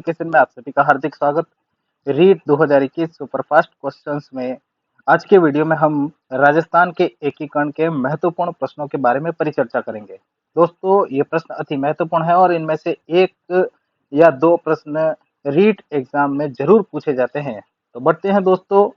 Education में आप सभी का हार्दिक स्वागत। रीट 2021 सुपरफास्ट क्वेश्चंस में आज के वीडियो में हम राजस्थान के एकीकरण के महत्वपूर्ण प्रश्नों के बारे में परिचर्चा करेंगे। दोस्तों, ये प्रश्न अति महत्वपूर्ण है और इनमें से एक या दो प्रश्न रीट एग्जाम में जरूर पूछे जाते हैं। तो बढ़ते हैं दोस्तों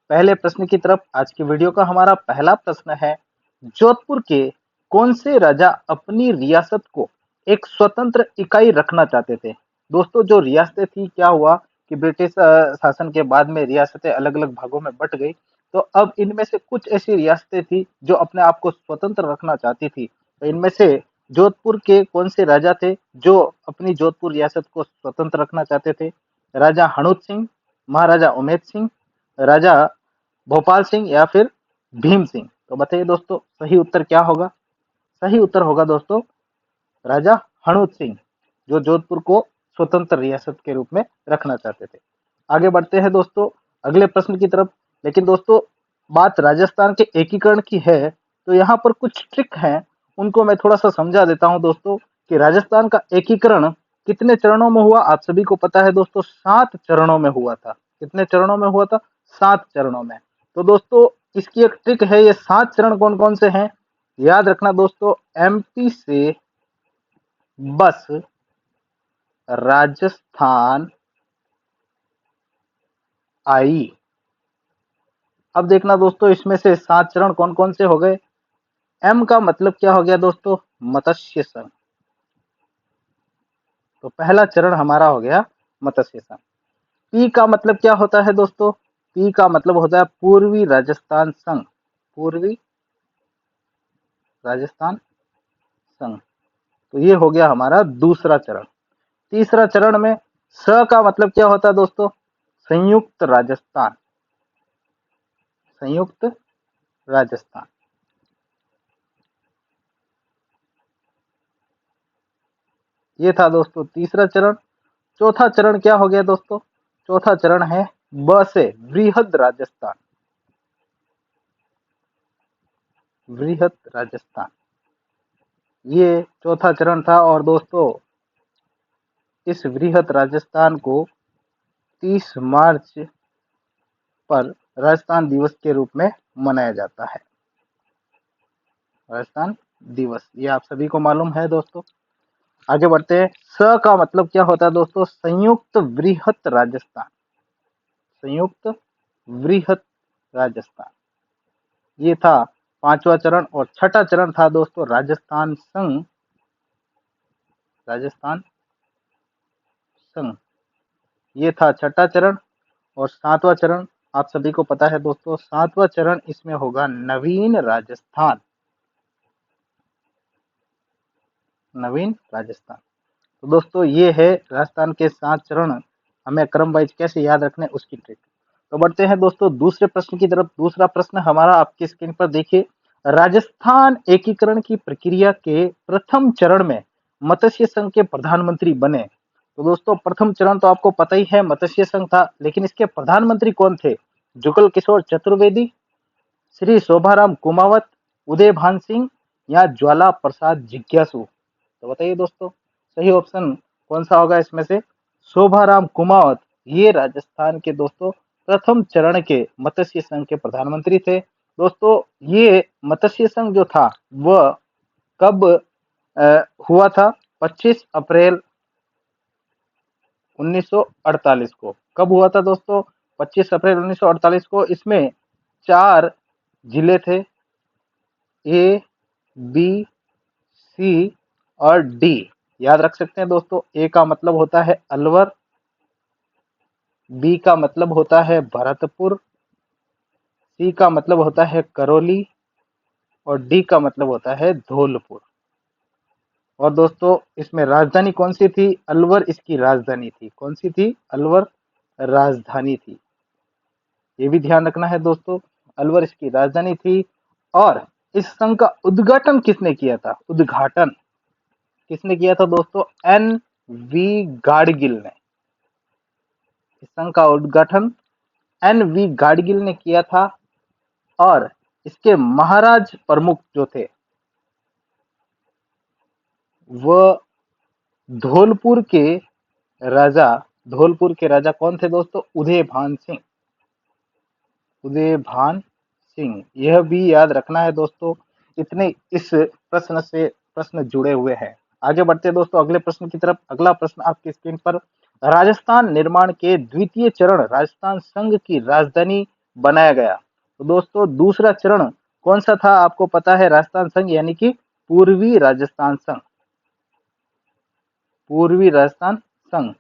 पहले प्रश्न की तरफ। आज की वीडियो का हमारा पहला प्रश्न है, जोधपुर के कौन से राजा अपनी रियासत को एक स्वतंत्र इकाई रखना चाहते थे? दोस्तों, जो रियासतें थी, क्या हुआ कि ब्रिटिश शासन के बाद में रियासतें अलग अलग भागों में बट गई। तो अब इनमें से कुछ ऐसी रियासतें थी जो अपने आप को स्वतंत्र रखना चाहती थी। तो इनमें से जोधपुर के कौन से राजा थे जो अपनी जोधपुर रियासत को स्वतंत्र रखना चाहते थे? राजा हनुत सिंह, महाराजा उमेद सिंह, राजा भोपाल सिंह या फिर भीम सिंह? तो बताइए दोस्तों, सही उत्तर क्या होगा? सही उत्तर होगा दोस्तों राजा हनुत सिंह, जो जोधपुर को स्वतंत्र रियासत के रूप में रखना चाहते थे। आगे बढ़ते हैं दोस्तों अगले प्रश्न की तरफ। लेकिन दोस्तों, बात राजस्थान के एकीकरण की है तो यहाँ पर कुछ ट्रिक हैं, उनको मैं थोड़ा सा समझा देता हूँ दोस्तों कि राजस्थान का एकीकरण कितने चरणों में हुआ। आप सभी को पता है दोस्तों, 7 चरणों में हुआ था। कितने चरणों में हुआ था? 7 चरणों में। तो दोस्तों, इसकी एक ट्रिक है, ये 7 चरण कौन कौन से हैं याद रखना दोस्तों। एमपी से बस राजस्थान आई। अब देखना दोस्तों, इसमें से 7 चरण कौन कौन से हो गए। एम का मतलब क्या हो गया दोस्तों? मत्स्य संघ। तो पहला चरण हमारा हो गया मत्स्य संघ। पी का मतलब क्या होता है दोस्तों? पी का मतलब होता है पूर्वी राजस्थान संघ। पूर्वी राजस्थान संघ। तो ये हो गया हमारा दूसरा चरण। तीसरा चरण में स का मतलब क्या होता है दोस्तों? संयुक्त राजस्थान। संयुक्त राजस्थान। ये था दोस्तों तीसरा चरण। चौथा चरण क्या हो गया दोस्तों? चौथा चरण है ब से बृहद राजस्थान। बृहद राजस्थान, ये चौथा चरण था। और दोस्तों, इस बृहद राजस्थान को 30 मार्च पर राजस्थान दिवस के रूप में मनाया जाता है। राजस्थान दिवस, ये आप सभी को मालूम है दोस्तों। आगे बढ़ते हैं। स का मतलब क्या होता है दोस्तों? संयुक्त बृहद राजस्थान। संयुक्त बृहद राजस्थान, ये था पांचवा चरण। और छठा चरण था दोस्तों राजस्थान संघ। राजस्थान संघ, ये था छठा चरण। और सातवां चरण आप सभी को पता है दोस्तों, सातवां चरण इसमें होगा नवीन राजस्थान। नवीन राजस्थान। तो दोस्तों, ये है राजस्थान के 7 चरण। हमें क्रम वाइज कैसे याद रखने उसकी ट्रिक। तो बढ़ते हैं दोस्तों दूसरे प्रश्न की तरफ। दूसरा प्रश्न हमारा आपकी स्क्रीन पर देखिए। राजस्थान एकीकरण की प्रक्रिया के प्रथम चरण में मत्स्य संघ के प्रधानमंत्री बने। तो दोस्तों, प्रथम चरण तो आपको पता ही है, मत्स्य संघ था। लेकिन इसके प्रधानमंत्री कौन थे? जुगल किशोर चतुर्वेदी, श्री शोभाराम कुमावत, उदय भान सिंह या ज्वाला प्रसाद जिज्ञासु? तो बताइए दोस्तों, सही ऑप्शन कौन सा होगा इसमें से? शोभाराम कुमावत, ये राजस्थान के दोस्तों प्रथम चरण के मत्स्य संघ के प्रधानमंत्री थे। दोस्तों, ये मत्स्य संघ जो था वह कब हुआ था? 25 अप्रैल 1948 को। कब हुआ था दोस्तों? 25 अप्रैल 1948 को। इसमें 4 जिले थे, ए, बी, सी और डी। याद रख सकते हैं दोस्तों। ए का मतलब होता है अलवर, बी का मतलब होता है भरतपुर, सी का मतलब होता है करौली और डी का मतलब होता है धौलपुर। और दोस्तों, इसमें राजधानी कौन सी थी? अलवर इसकी राजधानी थी। कौन सी थी? अलवर राजधानी थी। ये भी ध्यान रखना है दोस्तों, अलवर इसकी राजधानी थी। और इस संघ का उद्घाटन किसने किया था? उद्घाटन किसने किया था दोस्तों? एन वी गाडगिल ने। इस संघ का उद्घाटन एन वी गाडगिल ने किया था। और इसके महाराज प्रमुख जो थे वह धौलपुर के राजा धौलपुर के राजा कौन थे दोस्तों? उदयभान सिंह। उदयभान सिंह, यह भी याद रखना है दोस्तों। इतने इस प्रश्न से प्रश्न जुड़े हुए हैं। आगे बढ़ते हैं दोस्तों अगले प्रश्न की तरफ। अगला प्रश्न आपकी स्क्रीन पर, राजस्थान निर्माण के द्वितीय चरण राजस्थान संघ की राजधानी बनाया गया। तो दोस्तों दूसरा चरण कौन सा था? आपको पता है, राजस्थान संघ यानी कि पूर्वी राजस्थान संघ। पूर्वी राजस्थान संघ।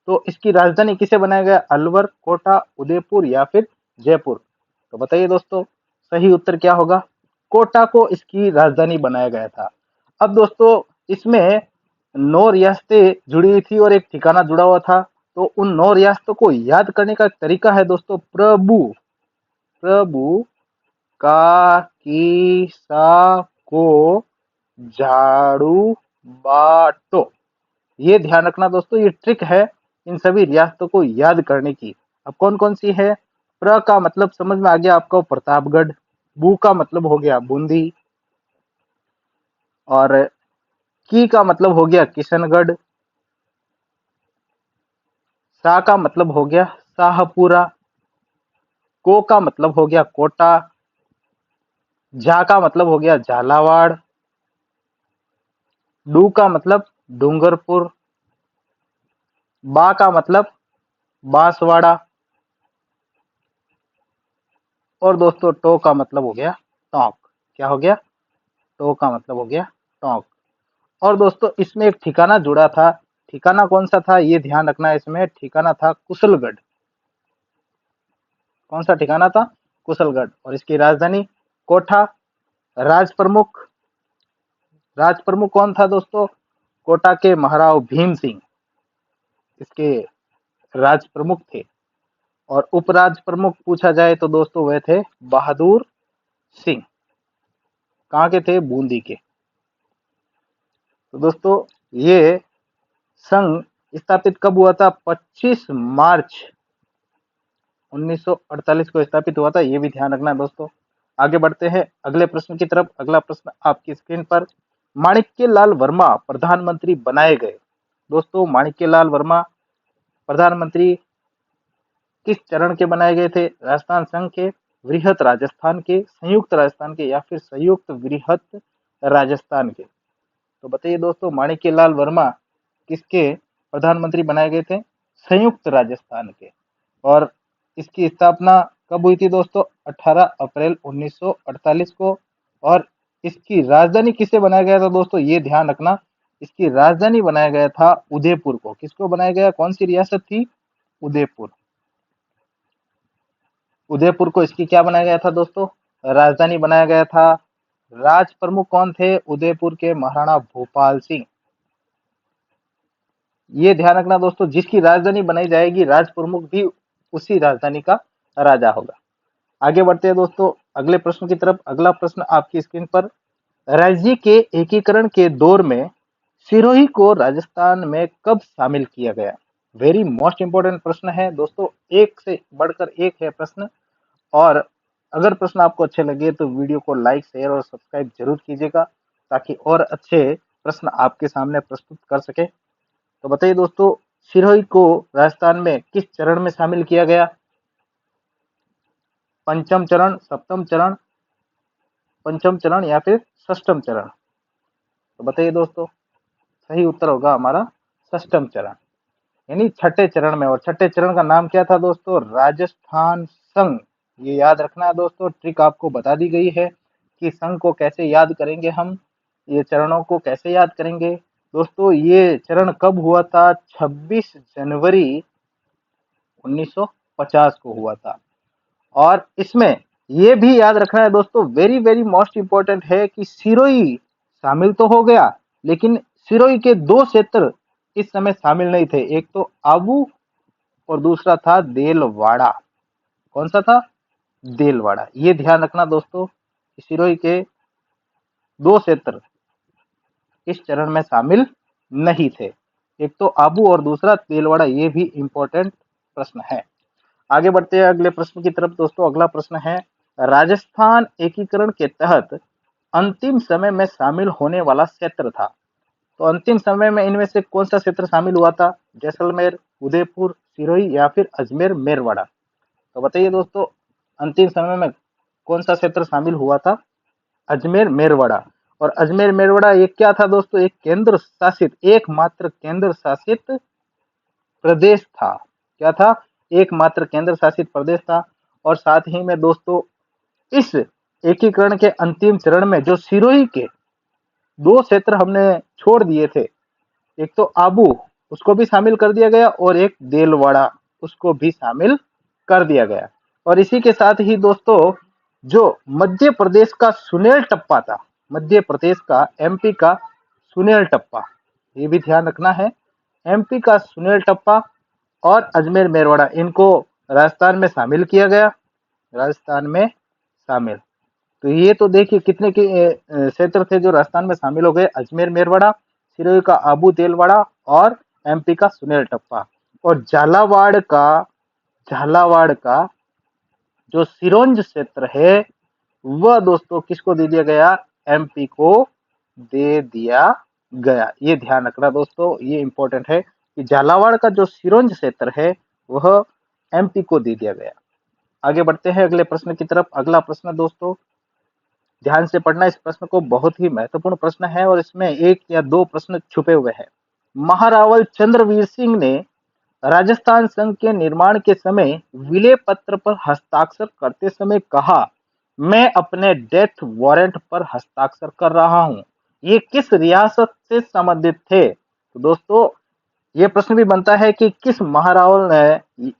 तो इसकी राजधानी किसे बनाया गया? अलवर, कोटा, उदयपुर या फिर जयपुर? तो बताइए दोस्तों सही उत्तर क्या होगा? कोटा को इसकी राजधानी बनाया गया था। अब दोस्तों इसमें 9 रियासतें जुड़ी हुई थी और एक ठिकाना जुड़ा हुआ था। तो उन 9 रियासतों को याद करने का एक तरीका है दोस्तों, प्रभु प्रभु का की सा को झाड़ू बाटो। ये ध्यान रखना दोस्तों, ये ट्रिक है इन सभी रियासतों को याद करने की। अब कौन कौन सी है? प्र का मतलब समझ में आ गया आपको, प्रतापगढ़। बू का मतलब हो गया बूंदी, और की का मतलब हो गया किशनगढ़। सा का मतलब हो गया शाहपुरा। को का मतलब हो गया कोटा। झा का मतलब हो गया झालावाड़। डू का मतलब डूंगरपुर। बा का मतलब बांसवाड़ा। और दोस्तों टो का मतलब हो गया टोंक। क्या हो गया? टो का मतलब हो गया टोंक। और दोस्तों इसमें एक ठिकाना जुड़ा था। ठिकाना कौन सा था ये ध्यान रखना है। इसमें ठिकाना था कुशलगढ़। कौन सा ठिकाना था? कुशलगढ़। और इसकी राजधानी कोठा। राज प्रमुख, राज प्रमुख कौन था दोस्तों? कोटा के महाराव भीम सिंह इसके राज प्रमुख थे। और उपराज प्रमुख पूछा जाए तो दोस्तों वे थे बहादुर सिंह। कहाँ के थे? बूंदी के। तो दोस्तों ये संघ स्थापित कब हुआ था? 25 मार्च 1948 को स्थापित हुआ था। ये भी ध्यान रखना है दोस्तों। आगे बढ़ते हैं अगले प्रश्न की तरफ। अगला प्रश्न आपकी स्क्रीन पर, माणिक्यलाल वर्मा प्रधानमंत्री बनाए गए। दोस्तों माणिक्यलाल वर्मा प्रधानमंत्री किस चरण के बनाए गए थे? राजस्थान संघ के, वृहत राजस्थान के, संयुक्त राजस्थान के या फिर संयुक्त वृहत राजस्थान के? तो बताइए दोस्तों माणिक्यलाल वर्मा किसके प्रधानमंत्री बनाए गए थे? संयुक्त राजस्थान के। और इसकी स्थापना कब हुई थी दोस्तों? 18 अप्रैल 1948 को। और इसकी राजधानी किसे बनाया गया था दोस्तों? ये ध्यान रखना, इसकी राजधानी बनाया गया था उदयपुर को। किसको बनाया गया? कौन सी रियासत थी? उदयपुर। उदयपुर को इसकी क्या बनाया गया था दोस्तों? राजधानी बनाया गया था। राज प्रमुख कौन थे? उदयपुर के महाराणा भोपाल सिंह। ये ध्यान रखना दोस्तों, जिसकी राजधानी बनाई जाएगी राज प्रमुख भी उसी राजधानी का राजा होगा। आगे बढ़ते हैं दोस्तों अगले प्रश्न की तरफ। अगला प्रश्न आपकी स्क्रीन पर, राज्य के एकीकरण के दौर में सिरोही को राजस्थान में कब शामिल किया गया? वेरी मोस्ट इंपोर्टेंट प्रश्न है दोस्तों, एक से बढ़कर एक है प्रश्न। और अगर प्रश्न आपको अच्छे लगे तो वीडियो को लाइक, शेयर और सब्सक्राइब जरूर कीजिएगा, ताकि और अच्छे प्रश्न आपके सामने प्रस्तुत कर सके। तो बताइए दोस्तों सिरोही को राजस्थान में किस चरण में शामिल किया गया? पंचम चरण, सप्तम चरण, पंचम चरण या फिर षष्ठम चरण? तो बताइए दोस्तों सही उत्तर होगा हमारा षष्ठम चरण, यानी छठे चरण में। और छठे चरण का नाम क्या था दोस्तों? राजस्थान संघ। ये याद रखना है दोस्तों, ट्रिक आपको बता दी गई है कि संघ को कैसे याद करेंगे हम, ये चरणों को कैसे याद करेंगे। दोस्तों ये चरण कब हुआ था? 26 जनवरी 1950 को हुआ था। और इसमें ये भी याद रखना है दोस्तों, वेरी वेरी मोस्ट इंपोर्टेंट है कि सिरोही शामिल तो हो गया, लेकिन सिरोही के 2 क्षेत्र इस समय शामिल नहीं थे। एक तो आबू और दूसरा था देलवाड़ा। कौन सा था? देलवाड़ा। ये ध्यान रखना दोस्तों, सिरोही के 2 क्षेत्र इस चरण में शामिल नहीं थे। एक तो आबू और दूसरा देलवाड़ा। ये भी इंपॉर्टेंट प्रश्न है। आगे बढ़ते हैं अगले प्रश्न की तरफ दोस्तों। अगला प्रश्न है, राजस्थान एकीकरण के तहत अंतिम समय में शामिल होने वाला क्षेत्र था। तो अंतिम समय में इनमें से कौन सा क्षेत्र शामिल हुआ था? जैसलमेर, उदयपुर, सिरोही या फिर अजमेर मेरवाड़ा। तो बताइए दोस्तों, अंतिम समय में कौन सा क्षेत्र शामिल हुआ था? अजमेर मेरवाड़ा। और अजमेर मेरवाड़ा ये क्या था दोस्तों? एक केंद्र शासित, एकमात्र केंद्र शासित प्रदेश था। क्या था? एकमात्र केंद्र शासित प्रदेश था। और साथ ही में दोस्तों, इस एकीकरण के अंतिम चरण में जो सिरोही के दो क्षेत्र हमने छोड़ दिए थे, एक तो आबू, उसको भी शामिल कर दिया गया, और एक देलवाड़ा, उसको भी शामिल कर दिया गया। और इसी के साथ ही दोस्तों, जो मध्य प्रदेश का सुनेल टप्पा था, मध्य प्रदेश का, एमपी का सुनेल टप्पा, ये भी ध्यान रखना है, एमपी का सुनेल टप्पा और अजमेर मेरवाड़ा, इनको राजस्थान में शामिल किया गया, राजस्थान में शामिल। तो ये तो देखिए कितने के क्षेत्र थे जो राजस्थान में शामिल हो गए, अजमेर मेरवाड़ा, सिरोही का आबू देलवाड़ा और एमपी का सुनेल टप्पा। और झालावाड़ का जो सिरोंज क्षेत्र है, वह दोस्तों किसको दे दिया गया? एमपी को दे दिया गया। ये ध्यान रखना दोस्तों, ये इंपॉर्टेंट है कि झालावाड़ का जो सिरोंज क्षेत्र है वह एमपी को दे दिया गया। आगे बढ़ते हैं अगले प्रश्न की तरफ। अगला प्रश्न दोस्तों, ध्यान से पढ़ना, इस प्रश्न को, बहुत ही महत्वपूर्ण प्रश्न है और इसमें एक या दो प्रश्न छुपे हुए हैं। महारावल चंद्रवीर सिंह ने राजस्थान संघ के निर्माण के समय विलय पत्र पर हस्ताक्षर करते समय कहा, मैं अपने डेथ वारंट पर हस्ताक्षर कर रहा हूं। ये किस रियासत से संबंधित थे? तो दोस्तों, ये प्रश्न भी बनता है कि किस महारावल ने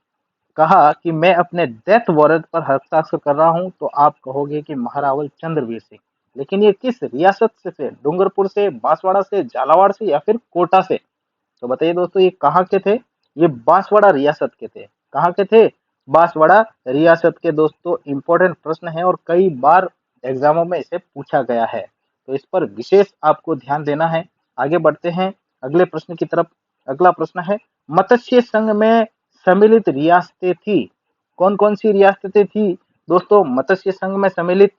कहा कि मैं अपने डेथ वारंट पर हस्ताक्षर कर रहा हूं, तो आप कहोगे कि महारावल चंद्रवीर सिंह। लेकिन ये किस रियासत से थे? डूंगरपुर से, बांसवाड़ा से, झालावाड़ से या फिर कोटा से? तो बताइए दोस्तों, ये कहाँ के थे? ये बांसवाड़ा रियासत के थे। कहाँ के थे? बांसवाड़ा रियासत के। दोस्तों, इंपॉर्टेंट प्रश्न है और कई बार एग्जामों में इसे पूछा गया है, तो इस पर विशेष आपको ध्यान देना है। आगे बढ़ते हैं अगले प्रश्न की तरफ। अगला प्रश्न है, मत्स्य संघ में सम्मिलित रियासतें थी। कौन कौन सी रियासतें थी दोस्तों मत्स्य संघ में सम्मिलित?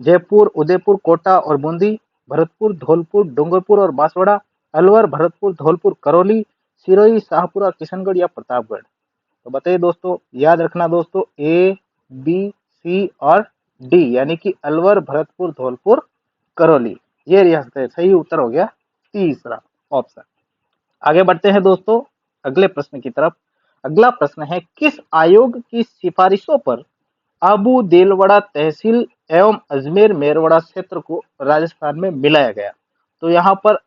जयपुर, उदयपुर, कोटा और बूंदी, भरतपुर, धौलपुर, डूंगरपुर और बांसवाड़ा, अलवर, भरतपुर, धौलपुर, करौली, सिरोही, शाहपुरा, किशनगढ़ या प्रतापगढ़? तो बताइए दोस्तों, याद रखना दोस्तों, ए, बी, सी और डी, यानी कि अलवर, भरतपुर, धौलपुर, करौली, ये रियासत है। सही उत्तर हो गया तीसरा ऑप्शन। आगे बढ़ते हैं दोस्तों अगले प्रश्न की तरफ। अगला प्रश्न है, किस आयोग की सिफारिशों पर आबू देलवाड़ा तहसील एवं अजमेर मेरवाड़ा क्षेत्र को राजस्थान में मिलाया गया? तो यहाँ पर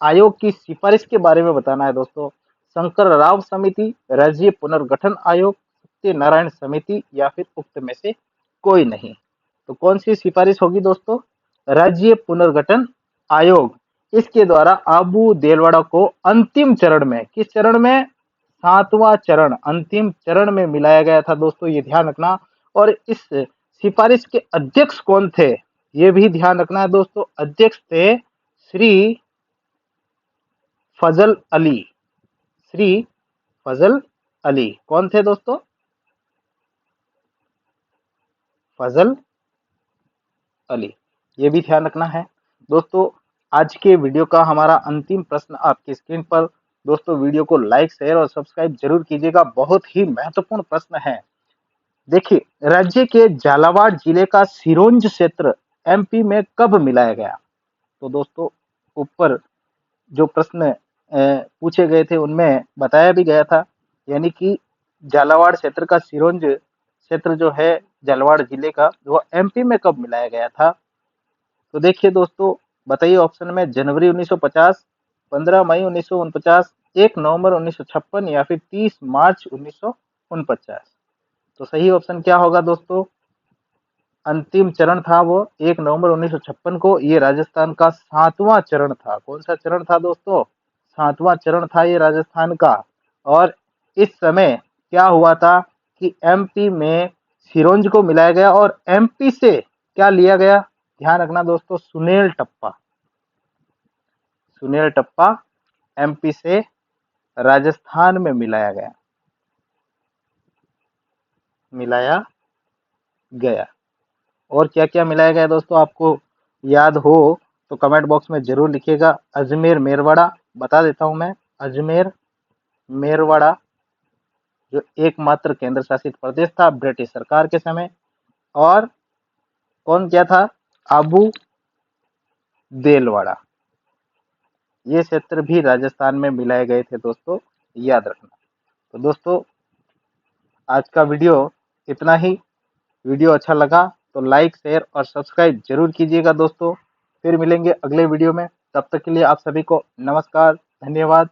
आयोग की सिफारिश के बारे में बताना है दोस्तों। शंकर राव समिति, राज्य पुनर्गठन आयोग, सत्यनारायण समिति या फिर उक्त में से कोई नहीं? तो कौन सी सिफारिश होगी दोस्तों? राज्य पुनर्गठन आयोग। इसके द्वारा आबू देलवाड़ा को अंतिम चरण में, किस चरण में? सातवां चरण, अंतिम चरण में मिलाया गया था दोस्तों, ये ध्यान रखना। और इस सिफारिश के अध्यक्ष कौन थे, ये भी ध्यान रखना है दोस्तों। अध्यक्ष थे श्री फजल अली। श्री फजल अली कौन थे दोस्तों? फजल अली, ये भी ध्यान रखना है दोस्तों। आज के वीडियो का हमारा अंतिम प्रश्न आपकी स्क्रीन पर। दोस्तों, वीडियो को लाइक, शेयर और सब्सक्राइब जरूर कीजिएगा, बहुत ही महत्वपूर्ण प्रश्न है। देखिए, राज्य के झालावाड़ जिले का सिरोंज क्षेत्र एमपी में कब मिलाया गया? तो दोस्तों, ऊपर जो प्रश्न पूछे गए थे उनमें बताया भी गया था, यानी कि झालावाड़ क्षेत्र का सिरोंज क्षेत्र जो है झालावाड़ जिले का, वो एमपी में कब मिलाया गया था? तो देखिए दोस्तों, बताइए ऑप्शन में, जनवरी 1950, 15 मई 1949, 1 नवंबर 1956 या फिर 30 मार्च 1949? तो सही ऑप्शन क्या होगा दोस्तों? अंतिम चरण था वो 1 नवंबर 1956 को। ये राजस्थान का 7वां चरण था। कौन सा चरण था दोस्तों? 7वां चरण था ये राजस्थान का। और इस समय क्या हुआ था कि एमपी में सिरोंज को मिलाया गया और एमपी से क्या लिया गया? ध्यान रखना दोस्तों, सुनेल टप्पा। सुनेल टप्पा एमपी से राजस्थान में मिलाया गया, मिलाया गया। और क्या क्या मिलाया गया दोस्तों, आपको याद हो तो कमेंट बॉक्स में जरूर लिखिएगा। अजमेर मेरवाड़ा बता देता हूं मैं, अजमेर मेरवाड़ा जो एकमात्र केंद्र शासित प्रदेश था ब्रिटिश सरकार के समय, और कौन क्या था, आबू देलवाड़ा। ये क्षेत्र भी राजस्थान में मिलाए गए थे दोस्तों, याद रखना। तो दोस्तों आज का वीडियो इतना ही। वीडियो अच्छा लगा तो लाइक शेयर और सब्सक्राइब जरूर कीजिएगा दोस्तों। फिर मिलेंगे अगले वीडियो में, तब तक के लिए आप सभी को नमस्कार, धन्यवाद।